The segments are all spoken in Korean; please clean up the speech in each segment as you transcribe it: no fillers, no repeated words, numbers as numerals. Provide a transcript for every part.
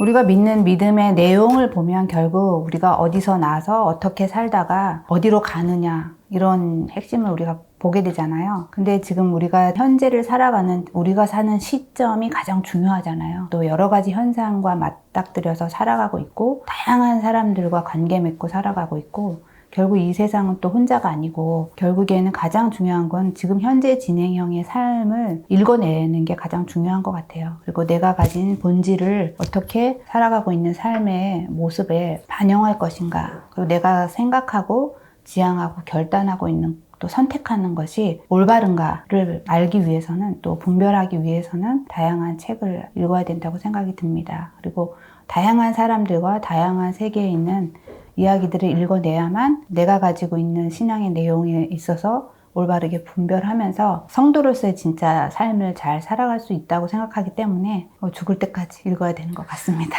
우리가 믿는 믿음의 내용을 보면 결국 우리가 어디서 나서 어떻게 살다가 어디로 가느냐 이런 핵심을 우리가 보게 되잖아요. 근데 지금 우리가 현재를 살아가는 우리가 사는 시점이 가장 중요하잖아요. 또 여러 가지 현상과 맞닥뜨려서 살아가고 있고 다양한 사람들과 관계 맺고 살아가고 있고 결국 이 세상은 또 혼자가 아니고 결국에는 가장 중요한 건 지금 현재 진행형의 삶을 읽어내는 게 가장 중요한 것 같아요. 그리고 내가 가진 본질을 어떻게 살아가고 있는 삶의 모습에 반영할 것인가, 그리고 내가 생각하고 지향하고 결단하고 있는 또 선택하는 것이 올바른가를 알기 위해서는 또 분별하기 위해서는 다양한 책을 읽어야 된다고 생각이 듭니다. 그리고 다양한 사람들과 다양한 세계에 있는 이야기들을 읽어내야만 내가 가지고 있는 신앙의 내용에 있어서 올바르게 분별하면서 성도로서의 진짜 삶을 잘 살아갈 수 있다고 생각하기 때문에 죽을 때까지 읽어야 되는 것 같습니다.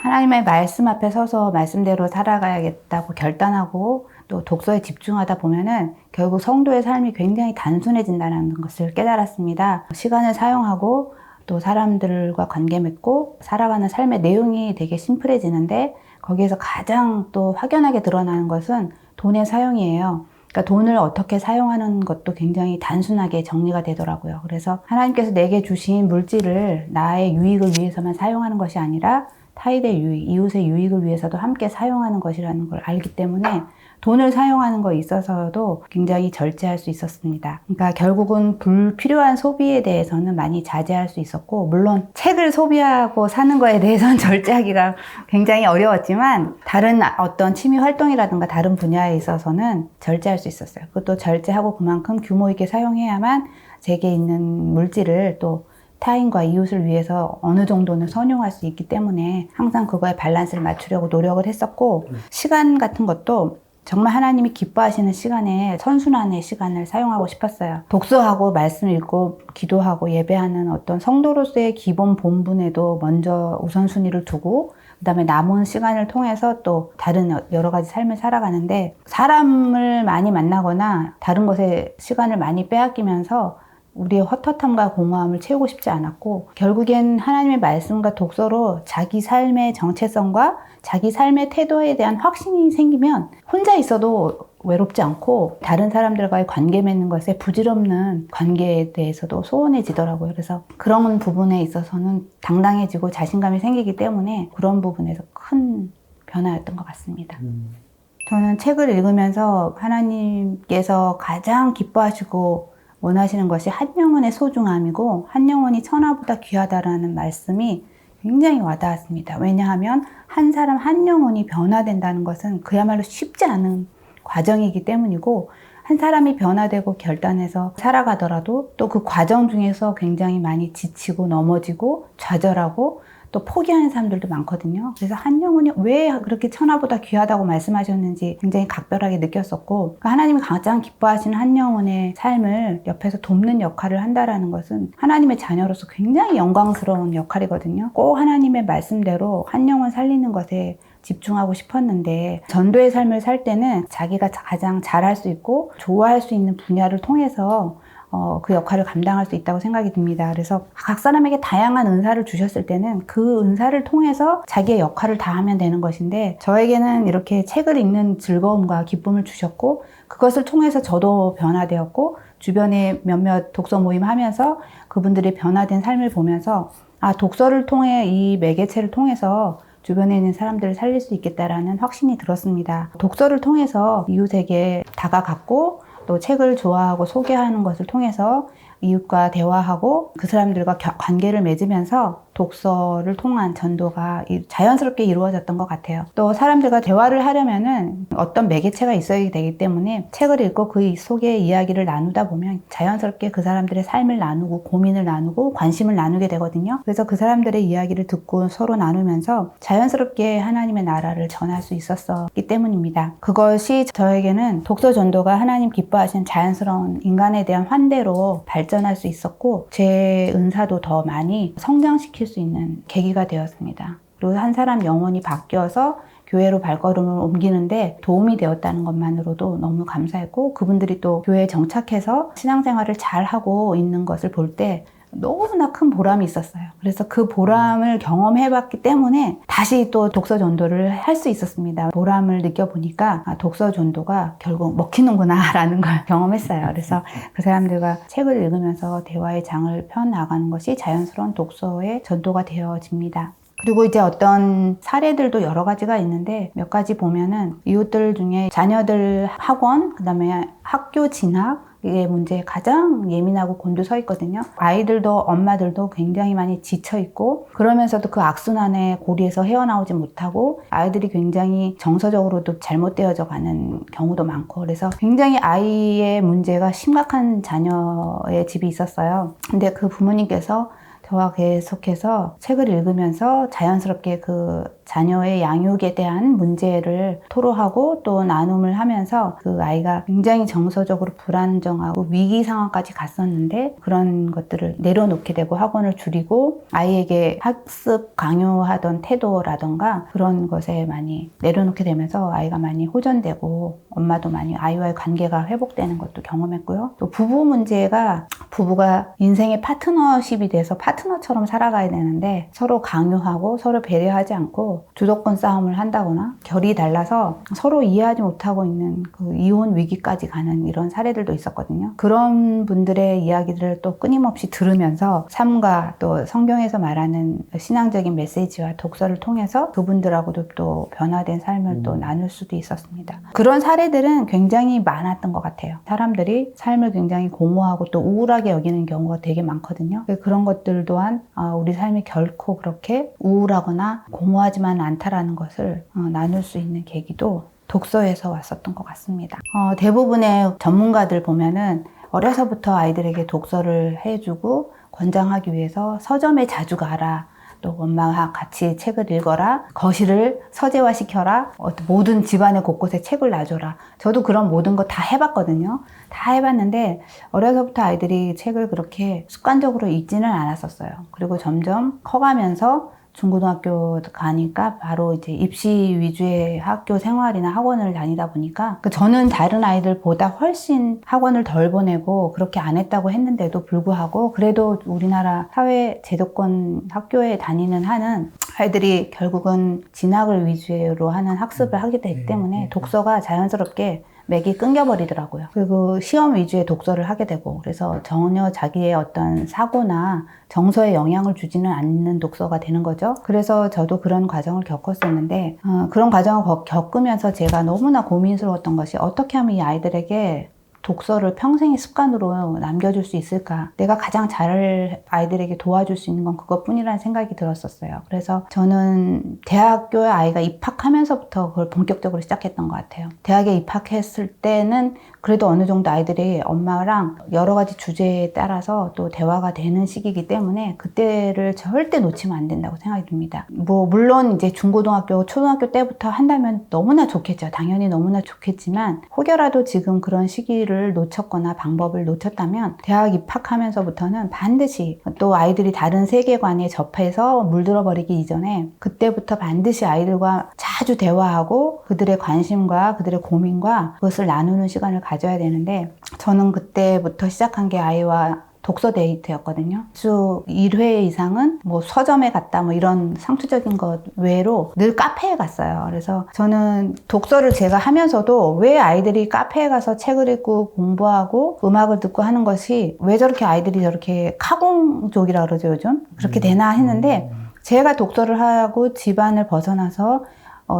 하나님의 말씀 앞에 서서 말씀대로 살아가야겠다고 결단하고 또 독서에 집중하다 보면은 결국 성도의 삶이 굉장히 단순해진다는 것을 깨달았습니다. 시간을 사용하고 또 사람들과 관계 맺고 살아가는 삶의 내용이 되게 심플해지는데 거기에서 가장 또 확연하게 드러나는 것은 돈의 사용이에요. 그러니까 돈을 어떻게 사용하는 것도 굉장히 단순하게 정리가 되더라고요. 그래서 하나님께서 내게 주신 물질을 나의 유익을 위해서만 사용하는 것이 아니라 타인의 유익, 이웃의 유익을 위해서도 함께 사용하는 것이라는 걸 알기 때문에 돈을 사용하는 것에 있어서도 굉장히 절제할 수 있었습니다. 그러니까 결국은 불필요한 소비에 대해서는 많이 자제할 수 있었고, 물론 책을 소비하고 사는 거에 대해서는 절제하기가 굉장히 어려웠지만 다른 어떤 취미 활동이라든가 다른 분야에 있어서는 절제할 수 있었어요. 그것도 절제하고 그만큼 규모 있게 사용해야만 제게 있는 물질을 또 타인과 이웃을 위해서 어느 정도는 선용할 수 있기 때문에 항상 그거에 밸런스를 맞추려고 노력을 했었고, 시간 같은 것도 정말 하나님이 기뻐하시는 시간에 선순환의 시간을 사용하고 싶었어요. 독서하고 말씀 읽고 기도하고 예배하는 어떤 성도로서의 기본 본분에도 먼저 우선순위를 두고 그 다음에 남은 시간을 통해서 또 다른 여러 가지 삶을 살아가는데, 사람을 많이 만나거나 다른 것에 시간을 많이 빼앗기면서 우리의 헛헛함과 공허함을 채우고 싶지 않았고, 결국엔 하나님의 말씀과 독서로 자기 삶의 정체성과 자기 삶의 태도에 대한 확신이 생기면 혼자 있어도 외롭지 않고 다른 사람들과의 관계 맺는 것에 부질없는 관계에 대해서도 소원해지더라고요. 그래서 그런 부분에 있어서는 당당해지고 자신감이 생기기 때문에 그런 부분에서 큰 변화였던 것 같습니다. 저는 책을 읽으면서 하나님께서 가장 기뻐하시고 원하시는 것이 한 영혼의 소중함이고 한 영혼이 천하보다 귀하다라는 말씀이 굉장히 와닿았습니다. 왜냐하면 한 사람 한 영혼이 변화된다는 것은 그야말로 쉽지 않은 과정이기 때문이고, 한 사람이 변화되고 결단해서 살아가더라도 또 그 과정 중에서 굉장히 많이 지치고 넘어지고 좌절하고 또 포기하는 사람들도 많거든요. 그래서 한 영혼이 왜 그렇게 천하보다 귀하다고 말씀하셨는지 굉장히 각별하게 느꼈었고, 하나님이 가장 기뻐하시는 한 영혼의 삶을 옆에서 돕는 역할을 한다라는 것은 하나님의 자녀로서 굉장히 영광스러운 역할이거든요. 꼭 하나님의 말씀대로 한 영혼 살리는 것에 집중하고 싶었는데, 전도의 삶을 살 때는 자기가 가장 잘할 수 있고 좋아할 수 있는 분야를 통해서 그 역할을 감당할 수 있다고 생각이 듭니다. 그래서 각 사람에게 다양한 은사를 주셨을 때는 그 은사를 통해서 자기의 역할을 다하면 되는 것인데, 저에게는 이렇게 책을 읽는 즐거움과 기쁨을 주셨고, 그것을 통해서 저도 변화되었고, 주변에 몇몇 독서 모임 하면서 그분들이 변화된 삶을 보면서 독서를 통해 이 매개체를 통해서 주변에 있는 사람들을 살릴 수 있겠다라는 확신이 들었습니다. 독서를 통해서 이웃에게 다가갔고 또 책을 좋아하고 소개하는 것을 통해서 이웃과 대화하고 그 사람들과 관계를 맺으면서 독서를 통한 전도가 자연스럽게 이루어졌던 것 같아요. 또 사람들과 대화를 하려면은 어떤 매개체가 있어야 되기 때문에 책을 읽고 그 속에 이야기를 나누다 보면 자연스럽게 그 사람들의 삶을 나누고 고민을 나누고 관심을 나누게 되거든요. 그래서 그 사람들의 이야기를 듣고 서로 나누면서 자연스럽게 하나님의 나라를 전할 수 있었기 때문입니다. 그것이 저에게는 독서 전도가 하나님 기뻐하시는 자연스러운 인간에 대한 환대로 발전할 수 있었고, 제 은사도 더 많이 성장시킬 수 있는 계기가 되었습니다. 그리고 한 사람 영혼이 바뀌어서 교회로 발걸음을 옮기는데 도움이 되었다는 것만으로도 너무 감사했고, 그분들이 또 교회에 정착해서 신앙생활을 잘 하고 있는 것을 볼 때 너무나 큰 보람이 있었어요. 그래서 그 보람을 경험해봤기 때문에 다시 또 독서 전도를 할 수 있었습니다. 보람을 느껴보니까 독서 전도가 결국 먹히는구나 라는 걸 경험했어요. 그래서 그 사람들과 책을 읽으면서 대화의 장을 펴나가는 것이 자연스러운 독서의 전도가 되어집니다. 그리고 이제 어떤 사례들도 여러 가지가 있는데 몇 가지 보면은 이웃들 중에 자녀들 학원, 그다음에 학교 진학 의 문제에 가장 예민하고 곤두서 있거든요. 아이들도 엄마들도 굉장히 많이 지쳐 있고 그러면서도 그 악순환의 고리에서 헤어나오지 못하고 아이들이 굉장히 정서적으로도 잘못되어져 가는 경우도 많고 그래서 굉장히 아이의 문제가 심각한 자녀의 집이 있었어요. 근데 그 부모님께서 저와 계속해서 책을 읽으면서 자연스럽게 그 자녀의 양육에 대한 문제를 토로하고 또 나눔을 하면서 그 아이가 굉장히 정서적으로 불안정하고 위기 상황까지 갔었는데 그런 것들을 내려놓게 되고 학원을 줄이고 아이에게 학습 강요하던 태도라던가 그런 것에 많이 내려놓게 되면서 아이가 많이 호전되고 엄마도 많이 아이와의 관계가 회복되는 것도 경험했고요. 또 부부 문제가 부부가 인생의 파트너십이 돼서 파트너처럼 살아가야 되는데 서로 강요하고 서로 배려하지 않고 주도권 싸움을 한다거나 결이 달라서 서로 이해하지 못하고 있는 그 이혼 위기까지 가는 이런 사례들도 있었거든요. 그런 분들의 이야기들을 또 끊임없이 들으면서 삶과 또 성경에서 말하는 신앙적인 메시지와 독서를 통해서 그분들하고도 또 변화된 삶을 또 나눌 수도 있었습니다. 그런 사례들은 굉장히 많았던 것 같아요. 사람들이 삶을 굉장히 공허하고 또 우울하게 여기는 경우가 되게 많거든요. 그런 것들 또한 우리 삶이 결코 그렇게 우울하거나 공허하지만 않다라는 것을 나눌 수 있는 계기도 독서에서 왔었던 것 같습니다. 대부분의 전문가들 보면은 어려서부터 아이들에게 독서를 해주고 권장하기 위해서 서점에 자주 가라. 또 엄마와 같이 책을 읽어라. 거실을 서재화시켜라. 모든 집안의 곳곳에 책을 놔줘라. 저도 그런 모든 거 다 해봤거든요. 다 해봤는데 어려서부터 아이들이 책을 그렇게 습관적으로 읽지는 않았었어요. 그리고 점점 커가면서 중고등학교 가니까 바로 이제 입시 위주의 학교 생활이나 학원을 다니다 보니까 저는 다른 아이들보다 훨씬 학원을 덜 보내고 그렇게 안 했다고 했는데도 불구하고 그래도 우리나라 사회 제도권 학교에 다니는 한은 아이들이 결국은 진학을 위주로 하는 학습을 하게 되기 때문에 독서가 자연스럽게 맥이 끊겨버리더라고요. 그리고 시험 위주의 독서를 하게 되고 그래서 전혀 자기의 어떤 사고나 정서에 영향을 주지는 않는 독서가 되는 거죠. 그래서 저도 그런 과정을 겪었었는데 그런 과정을 겪으면서 제가 너무나 고민스러웠던 것이 어떻게 하면 이 아이들에게 독서를 평생의 습관으로 남겨줄 수 있을까? 내가 가장 잘 아이들에게 도와줄 수 있는 건 그것뿐이라는 생각이 들었었어요. 그래서 저는 대학교에 아이가 입학하면서부터 그걸 본격적으로 시작했던 것 같아요. 대학에 입학했을 때는 그래도 어느 정도 아이들이 엄마랑 여러 가지 주제에 따라서 또 대화가 되는 시기이기 때문에 그때를 절대 놓치면 안 된다고 생각이 듭니다. 물론 이제 중고등학교, 초등학교 때부터 한다면 너무나 좋겠죠. 당연히 너무나 좋겠지만 혹여라도 지금 그런 시기를 놓쳤거나 방법을 놓쳤다면 대학 입학하면서부터는 반드시 또 아이들이 다른 세계관에 접해서 물들어 버리기 이전에 그때부터 반드시 아이들과 자주 대화하고 그들의 관심과 그들의 고민과 그것을 나누는 시간을 가져야 되는데 저는 그때부터 시작한 게 아이와 독서 데이트였거든요. 주 1회 이상은 서점에 갔다 이런 상투적인 것 외로 늘 카페에 갔어요. 그래서 저는 독서를 제가 하면서도 왜 아이들이 카페에 가서 책을 읽고 공부하고 음악을 듣고 하는 것이 왜 저렇게 아이들이 저렇게 카공족이라 그러죠, 요즘? 그렇게 되나 했는데 제가 독서를 하고 집안을 벗어나서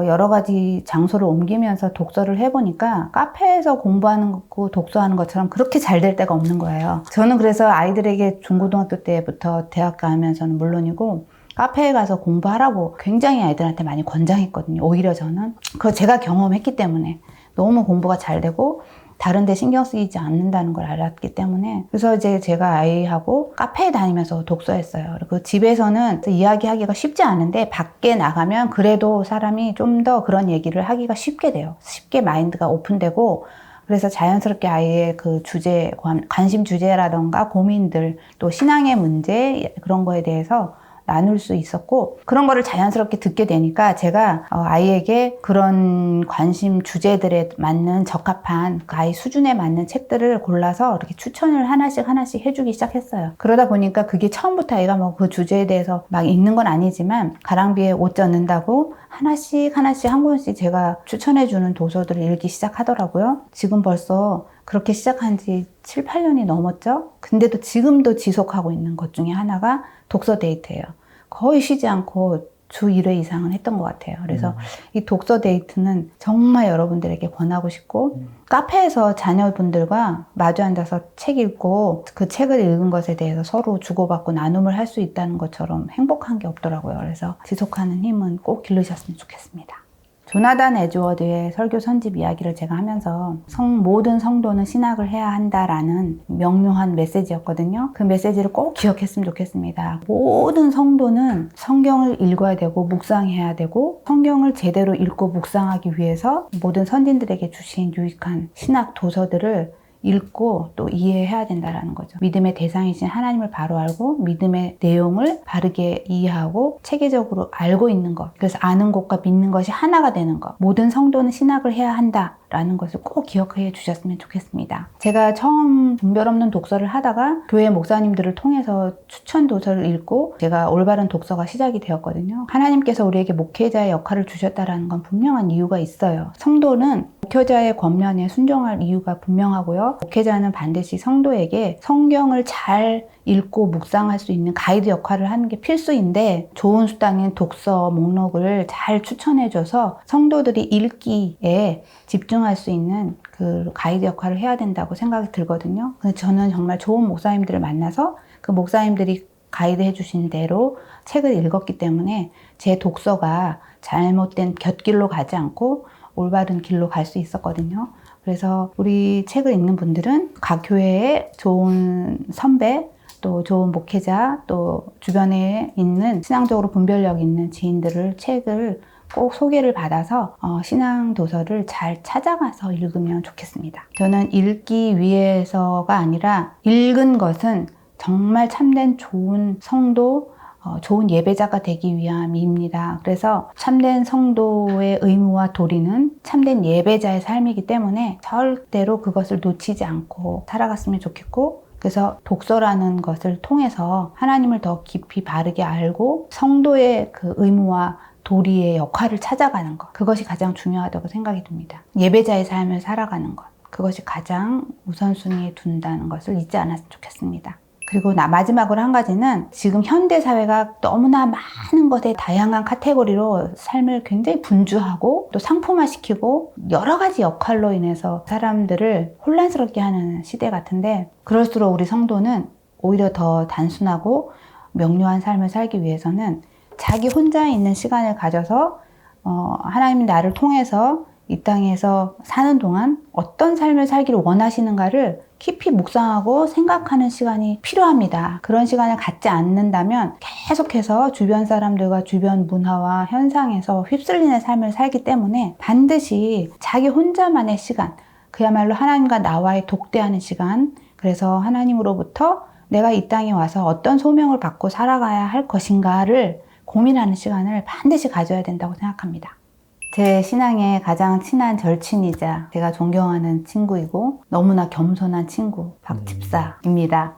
여러 가지 장소를 옮기면서 독서를 해보니까 카페에서 공부하는 거 독서하는 것처럼 그렇게 잘 될 때가 없는 거예요. 저는 그래서 아이들에게 중고등학교 때부터 대학 가면서는 물론이고 카페에 가서 공부하라고 굉장히 아이들한테 많이 권장했거든요. 오히려 저는 그거 제가 경험했기 때문에 너무 공부가 잘 되고 다른 데 신경 쓰이지 않는다는 걸 알았기 때문에 그래서 이제 제가 아이하고 카페에 다니면서 독서했어요. 그리고 집에서는 이야기하기가 쉽지 않은데 밖에 나가면 그래도 사람이 좀 더 그런 얘기를 하기가 쉽게 돼요. 쉽게 마인드가 오픈되고 그래서 자연스럽게 아이의 그 주제, 관심 주제라던가 고민들 또 신앙의 문제 그런 거에 대해서 나눌 수 있었고 그런 거를 자연스럽게 듣게 되니까 제가 아이에게 그런 관심 주제들에 맞는 적합한 그 아이 수준에 맞는 책들을 골라서 이렇게 추천을 하나씩 해주기 시작했어요. 그러다 보니까 그게 처음부터 아이가 뭐 그 주제에 대해서 막 읽는 건 아니지만 가랑비에 옷 젖는다고 하나씩 한 권씩 제가 추천해주는 도서들을 읽기 시작하더라고요. 지금 벌써 그렇게 시작한 지 7, 8년이 넘었죠? 근데도 지금도 지속하고 있는 것 중에 하나가 독서 데이트예요. 거의 쉬지 않고 주 1회 이상은 했던 것 같아요. 그래서 이 독서 데이트는 정말 여러분들에게 권하고 싶고 카페에서 자녀분들과 마주 앉아서 책 읽고 그 책을 읽은 것에 대해서 서로 주고받고 나눔을 할 수 있다는 것처럼 행복한 게 없더라고요. 그래서 지속하는 힘은 꼭 기르셨으면 좋겠습니다. 조나단 에드워드의 설교 선집 이야기를 제가 하면서 모든 성도는 신학을 해야 한다라는 명료한 메시지였거든요. 그 메시지를 꼭 기억했으면 좋겠습니다. 모든 성도는 성경을 읽어야 되고 묵상해야 되고 성경을 제대로 읽고 묵상하기 위해서 모든 선진들에게 주신 유익한 신학 도서들을 읽고 또 이해해야 된다는 거죠. 믿음의 대상이신 하나님을 바로 알고 믿음의 내용을 바르게 이해하고 체계적으로 알고 있는 것. 그래서 아는 것과 믿는 것이 하나가 되는 것. 모든 성도는 신학을 해야 한다라는 것을 꼭 기억해 주셨으면 좋겠습니다. 제가 처음 분별 없는 독서를 하다가 교회 목사님들을 통해서 추천 도서를 읽고 제가 올바른 독서가 시작이 되었거든요. 하나님께서 우리에게 목회자의 역할을 주셨다는 건 분명한 이유가 있어요. 성도는 목회자의 권면에 순종할 이유가 분명하고요. 목회자는 반드시 성도에게 성경을 잘 읽고 묵상할 수 있는 가이드 역할을 하는 게 필수인데 좋은 수단인 독서 목록을 잘 추천해줘서 성도들이 읽기에 집중할 수 있는 그 가이드 역할을 해야 된다고 생각이 들거든요. 그래서 저는 정말 좋은 목사님들을 만나서 그 목사님들이 가이드 해주신 대로 책을 읽었기 때문에 제 독서가 잘못된 곁길로 가지 않고 올바른 길로 갈 수 있었거든요. 그래서 우리 책을 읽는 분들은 각 교회에 좋은 선배, 또 좋은 목회자, 또 주변에 있는 신앙적으로 분별력 있는 지인들을 책을 꼭 소개를 받아서 신앙 도서를 잘 찾아가서 읽으면 좋겠습니다. 저는 읽기 위해서가 아니라 읽은 것은 정말 참된 좋은 성도, 좋은 예배자가 되기 위함입니다. 그래서 참된 성도의 의무와 도리는 참된 예배자의 삶이기 때문에 절대로 그것을 놓치지 않고 살아갔으면 좋겠고 그래서 독서라는 것을 통해서 하나님을 더 깊이 바르게 알고 성도의 그 의무와 도리의 역할을 찾아가는 것 그것이 가장 중요하다고 생각이 듭니다. 예배자의 삶을 살아가는 것 그것이 가장 우선순위에 둔다는 것을 잊지 않았으면 좋겠습니다. 그리고 마지막으로 한 가지는 지금 현대사회가 너무나 많은 것에 다양한 카테고리로 삶을 굉장히 분주하고 또 상품화시키고 여러 가지 역할로 인해서 사람들을 혼란스럽게 하는 시대 같은데 그럴수록 우리 성도는 오히려 더 단순하고 명료한 삶을 살기 위해서는 자기 혼자 있는 시간을 가져서 하나님이 나를 통해서 이 땅에서 사는 동안 어떤 삶을 살기를 원하시는가를 깊이 묵상하고 생각하는 시간이 필요합니다. 그런 시간을 갖지 않는다면 계속해서 주변 사람들과 주변 문화와 현상에서 휩쓸리는 삶을 살기 때문에 반드시 자기 혼자만의 시간, 그야말로 하나님과 나와의 독대하는 시간, 그래서 하나님으로부터 내가 이 땅에 와서 어떤 소명을 받고 살아가야 할 것인가를 고민하는 시간을 반드시 가져야 된다고 생각합니다. 제 신앙의 가장 친한 절친이자 제가 존경하는 친구이고 너무나 겸손한 친구 박집사입니다.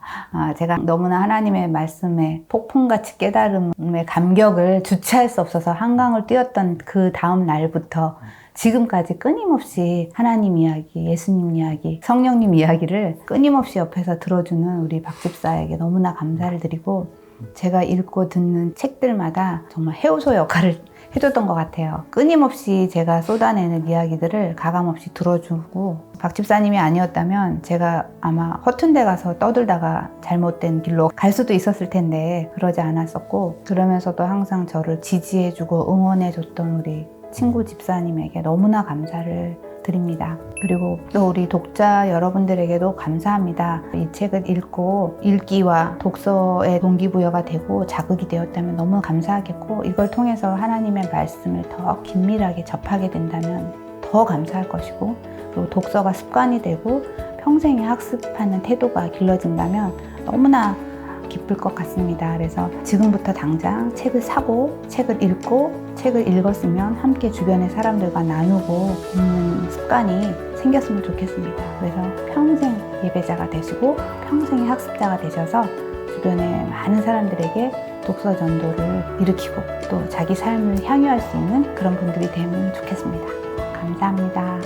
제가 너무나 하나님의 말씀에 폭풍같이 깨달음의 감격을 주체할 수 없어서 한강을 뛰었던 그 다음 날부터 지금까지 끊임없이 하나님 이야기, 예수님 이야기, 성령님 이야기를 끊임없이 옆에서 들어주는 우리 박집사에게 너무나 감사를 드리고 제가 읽고 듣는 책들마다 정말 해우소 역할을 해줬던 것 같아요. 끊임없이 제가 쏟아내는 이야기들을 가감없이 들어주고 박 집사님이 아니었다면 제가 아마 허튼 데 가서 떠들다가 잘못된 길로 갈 수도 있었을 텐데 그러지 않았었고 그러면서도 항상 저를 지지해주고 응원해줬던 우리 친구 집사님에게 너무나 감사를 드립니다. 그리고 또 우리 독자 여러분들에게도 감사합니다. 이 책을 읽고 읽기와 독서의 동기부여가 되고 자극이 되었다면 너무 감사하겠고 이걸 통해서 하나님의 말씀을 더 긴밀하게 접하게 된다면 더 감사할 것이고 또 독서가 습관이 되고 평생에 학습하는 태도가 길러진다면 너무나 기쁠 것 같습니다. 그래서 지금부터 당장 책을 사고 책을 읽고 책을 읽었으면 함께 주변의 사람들과 나누고 읽는 습관이 생겼으면 좋겠습니다. 그래서 평생 예배자가 되시고 평생의 학습자가 되셔서 주변의 많은 사람들에게 독서 전도를 일으키고 또 자기 삶을 향유할 수 있는 그런 분들이 되면 좋겠습니다. 감사합니다.